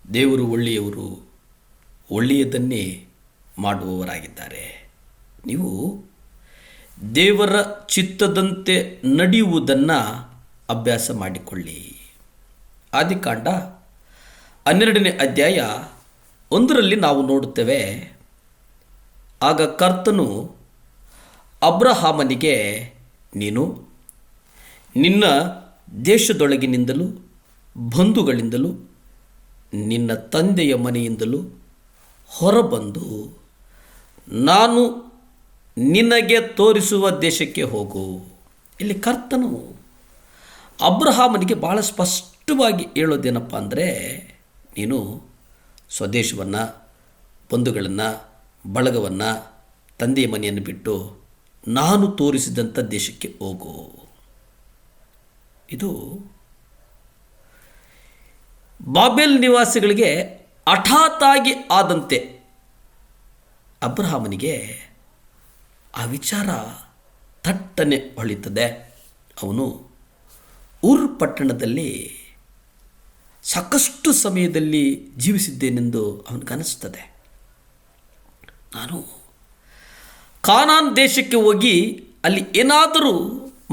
ದೇವರು ಒಳ್ಳೆಯವರು, ಒಳ್ಳೆಯದನ್ನೇ ಮಾಡುವವರಾಗಿದ್ದಾರೆ. ನೀವು ದೇವರ ಚಿತ್ತದಂತೆ ನಡೆಯುವುದನ್ನು ಅಭ್ಯಾಸ ಮಾಡಿಕೊಳ್ಳಿ. ಆದಿಕಾಂಡ 12ನೇ ಅಧ್ಯಾಯ 1ರಲ್ಲಿ ನಾವು ನೋಡುತ್ತೇವೆ. ಆಗ ಕರ್ತನು ಅಬ್ರಹಾಮನಿಗೆ, ನೀನು ನಿನ್ನ ದೇಶದೊಳಗಿನಿಂದಲೂ ಬಂಧುಗಳಿಂದಲೂ ನಿನ್ನ ತಂದೆಯ ಮನೆಯಿಂದಲೂ ಹೊರಬಂದು ನಾನು ನಿನಗೆ ತೋರಿಸುವ ದೇಶಕ್ಕೆ ಹೋಗು. ಇಲ್ಲಿ ಕರ್ತನು ಅಬ್ರಹಾಮನಿಗೆ ಭಾಳ ಸ್ಪಷ್ಟವಾಗಿ ಹೇಳೋದೇನಪ್ಪ ಅಂದರೆ, ನೀನು ಸ್ವದೇಶವನ್ನು, ಬಂಧುಗಳನ್ನು, ಬಳಗವನ್ನು, ತಂದೆಯ ಮನೆಯನ್ನು ಬಿಟ್ಟು ನಾನು ತೋರಿಸಿದಂಥ ದೇಶಕ್ಕೆ ಹೋಗು. ಇದು ಬಾಬೆಲ್ ನಿವಾಸಿಗಳಿಗೆ ಹಠಾತ್ತಾಗಿ ಆದಂತೆ ಅಬ್ರಹಾಮನಿಗೆ ಆ ವಿಚಾರ ತಟ್ಟನೆ ಹೊಳಿತದೆ. ಅವನು ಊರ್ ಪಟ್ಟಣದಲ್ಲಿ ಸಾಕಷ್ಟು ಸಮಯದಲ್ಲಿ ಜೀವಿಸಿದ್ದೇನೆಂದು ಅವನಿಗನ್ನಿಸ್ತದೆ. ನಾನು ಕಾನಾನ್ ದೇಶಕ್ಕೆ ಹೋಗಿ ಅಲ್ಲಿ ಏನಾದರೂ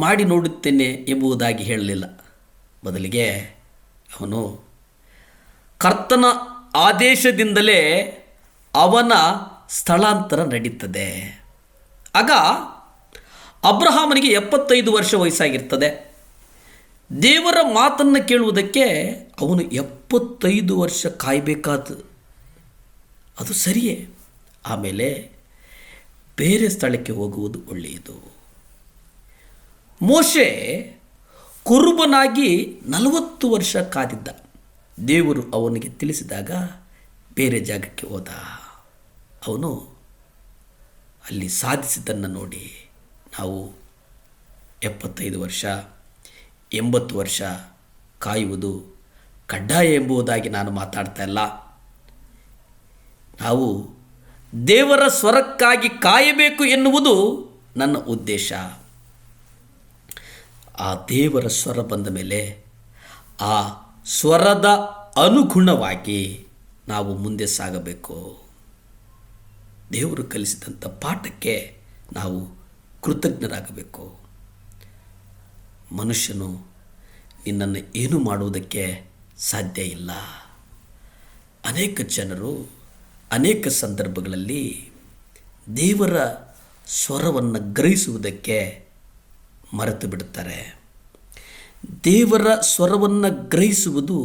ಮಾಡಿ ನೋಡುತ್ತೇನೆ ಎಂಬುದಾಗಿ ಹೇಳಲಿಲ್ಲ. ಬದಲಿಗೆ ಅವನು ಕರ್ತನ ಆದೇಶದಿಂದಲೇ ಅವನ ಸ್ಥಳಾಂತರ ನಡೀತದೆ. ಆಗ ಅಬ್ರಹಾಮನಿಗೆ 75 ವರ್ಷ ವಯಸ್ಸಾಗಿರ್ತದೆ. ದೇವರ ಮಾತನ್ನು ಕೇಳುವುದಕ್ಕೆ ಅವನು 75 ವರ್ಷ ಕಾಯಬೇಕಾದ, ಅದು ಸರಿಯೇ. ಆಮೇಲೆ ಬೇರೆ ಸ್ಥಳಕ್ಕೆ ಹೋಗುವುದು ಒಳ್ಳೆಯದು. ಮೋಶೆ ಕುರುಬನಾಗಿ 40 ವರ್ಷ ಕಾದಿದ್ದ. ದೇವರು ಅವನಿಗೆ ತಿಳಿಸಿದಾಗ ಬೇರೆ ಜಾಗಕ್ಕೆ ಹೋದ. ಅವನು ಅಲ್ಲಿ ಸಾಧಿಸಿದ್ದನ್ನು ನೋಡಿ ನಾವು 75 ವರ್ಷ 80 ವರ್ಷ ಕಾಯುವುದು ಕಡ್ಡಾಯ ಎಂಬುದಾಗಿ ನಾನು ಮಾತಾಡ್ತಾ ಇಲ್ಲ. ನಾವು ದೇವರ ಸ್ವರಕ್ಕಾಗಿ ಕಾಯಬೇಕು ಎನ್ನುವುದು ನನ್ನ ಉದ್ದೇಶ. ಆ ದೇವರ ಸ್ವರ ಬಂದ ಮೇಲೆ ಆ ಸ್ವರದ ಅನುಗುಣವಾಗಿ ನಾವು ಮುಂದೆ ಸಾಗಬೇಕು. ದೇವರು ಕಲಿಸಿದಂಥ ಪಾಠಕ್ಕೆ ನಾವು ಕೃತಜ್ಞರಾಗಬೇಕು. ಮನುಷ್ಯನು ನಿನ್ನನ್ನು ಏನು ಮಾಡುವುದಕ್ಕೆ ಸಾಧ್ಯ ಇಲ್ಲ. ಅನೇಕ ಜನರು ಅನೇಕ ಸಂದರ್ಭಗಳಲ್ಲಿ ದೇವರ ಸ್ವರವನ್ನು ಗ್ರಹಿಸುವುದಕ್ಕೆ ಮರೆತು ಬಿಡುತ್ತಾರೆ. ದೇವರ ಸ್ವರವನ್ನು ಗ್ರಹಿಸುವುದು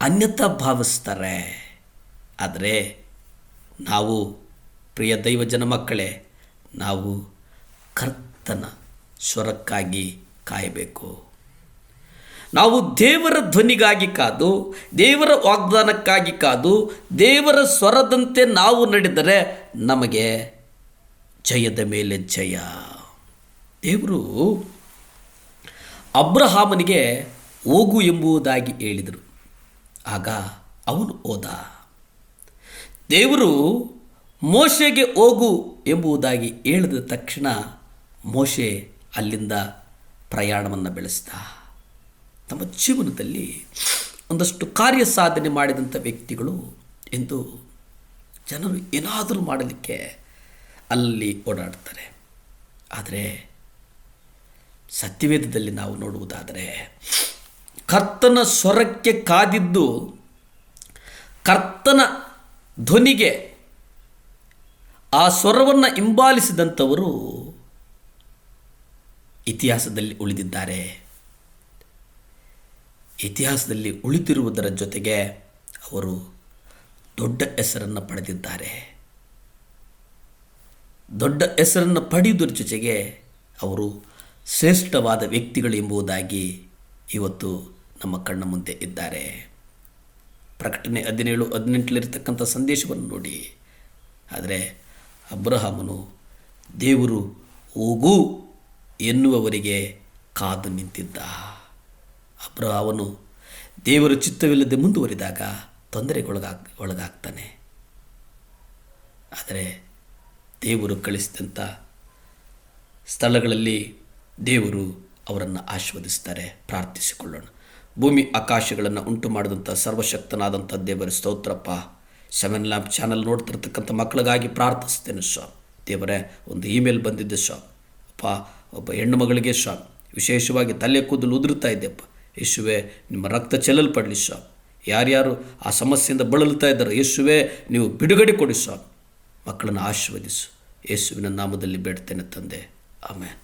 ಅನ್ಯತಾ ಭಾವಿಸ್ತಾರೆ. ಆದರೆ ನಾವು ಪ್ರಿಯ ದೈವಜನ ಮಕ್ಕಳೇ, ನಾವು ಕರ್ತನ ಸ್ವರಕ್ಕಾಗಿ ಕಾಯಬೇಕು. ನಾವು ದೇವರ ಧ್ವನಿಗಾಗಿ ಕಾದು, ದೇವರ ವಾಗ್ದಾನಕ್ಕಾಗಿ ಕಾದು, ದೇವರ ಸ್ವರದಂತೆ ನಾವು ನಡೆದರೆ ನಮಗೆ ಜಯದ ಮೇಲೆ ಜಯ. ದೇವರು ಅಬ್ರಹಾಮನಿಗೆ ಹೋಗು ಎಂಬುದಾಗಿ ಹೇಳಿದರು. ಆಗ ಅವನು ಹೋದ. ದೇವರು ಮೋಶೆಗೆ ಹೋಗು ಎಂಬುದಾಗಿ ಹೇಳಿದ ತಕ್ಷಣ ಮೋಶೆ ಅಲ್ಲಿಂದ ಪ್ರಯಾಣವನ್ನು ಬೆಳೆಸಿದ. ತಮ್ಮ ಜೀವನದಲ್ಲಿ ಒಂದಷ್ಟು ಕಾರ್ಯ ಸಾಧನೆ ಮಾಡಿದಂಥ ವ್ಯಕ್ತಿಗಳು ಎಂದು ಜನರು ಏನಾದರೂ ಮಾಡಲಿಕ್ಕೆ ಅಲ್ಲಿ ಓಡಾಡ್ತಾರೆ. ಆದರೆ ಸತ್ಯವೇದದಲ್ಲಿ ನಾವು ನೋಡುವುದಾದರೆ ಕರ್ತನ ಸ್ವರಕ್ಕೆ ಕಾದಿದ್ದು, ಕರ್ತನ ಧ್ವನಿಗೆ ಆ ಸ್ವರವನ್ನು ಹಿಂಬಾಲಿಸಿದಂಥವರು ಇತಿಹಾಸದಲ್ಲಿ ಉಳಿದಿದ್ದಾರೆ. ಇತಿಹಾಸದಲ್ಲಿ ಉಳಿದಿರುವುದರ ಜೊತೆಗೆ ಅವರು ದೊಡ್ಡ ಹೆಸರನ್ನು ಪಡೆದಿದ್ದಾರೆ. ದೊಡ್ಡ ಹೆಸರನ್ನು ಪಡೆಯುವುದರ ಜೊತೆಗೆ ಅವರು ಶ್ರೇಷ್ಠವಾದ ವ್ಯಕ್ತಿಗಳು ಎಂಬುದಾಗಿ ಇವತ್ತು ನಮ್ಮ ಕಣ್ಣ ಮುಂದೆ ಇದ್ದಾರೆ. ಪ್ರಕಟಣೆ 17-18 ಸಂದೇಶವನ್ನು ನೋಡಿ. ಆದರೆ ಅಬ್ರಹಾಮನು ದೇವರು ಹೋಗು ಎನ್ನುವವರಿಗೆ ಕಾದು ನಿಂತಿದ್ದ. ಅಬ್ರಹಾಮನು ದೇವರ ಚಿತ್ತವಿಲ್ಲದೆ ಮುಂದುವರಿದಾಗ ತೊಂದರೆಗೊಳಗಾಗ್ತಾನೆ. ಆದರೆ ದೇವರು ಕಳಿಸಿದಂಥ ಸ್ಥಳಗಳಲ್ಲಿ ದೇವರು ಅವರನ್ನು ಆಶೀರ್ವದಿಸ್ತಾರೆ. ಪ್ರಾರ್ಥಿಸಿಕೊಳ್ಳೋಣ. ಭೂಮಿ ಆಕಾಶಗಳನ್ನು ಉಂಟು ಮಾಡಿದಂಥ ಸರ್ವಶಕ್ತನಾದಂಥ ದೇವರ ಸ್ತೋತ್ರಪ್ಪ. 7 ಲ್ಯಾಂಪ್ ಚಾನಲ್ ನೋಡ್ತಿರ್ತಕ್ಕಂಥ ಮಕ್ಕಳಿಗಾಗಿ ಪ್ರಾರ್ಥಿಸ್ತೇನೆ ಸ್ವಾಮಿ. ದೇವರೇ, ಒಂದು ಇಮೇಲ್ ಬಂದಿದ್ದೆ ಸ್ವಾಮಿ ಅಪ್ಪ, ಒಬ್ಬ ಹೆಣ್ಣು ಮಗಳಿಗೆ ಸ್ವಾಮಿ ವಿಶೇಷವಾಗಿ ತಲೆ ಕೂದಲು ಉದುರುತ್ತಾ ಇದ್ದೆಪ್ಪ. ಯೇಸುವೆ, ನಿಮ್ಮ ರಕ್ತ ಚೆಲ್ಲಲ್ಪಡಲಿ ಸ್ವಾಮಿ. ಯಾರ್ಯಾರು ಆ ಸಮಸ್ಯೆಯಿಂದ ಬಳಲುತ್ತಾ ಇದ್ದಾರೆ ಯೇಸುವೆ, ನೀವು ಬಿಡುಗಡೆ ಕೊಡಿ ಸ್ವಾಮಿ. ಮಕ್ಕಳನ್ನು ಆಶೀರ್ವದಿಸು. ಯೇಸುವಿನ ನಾಮದಲ್ಲಿ ಬೇಡ್ತೇನೆ ತಂದೆ, ಆಮೆನ್.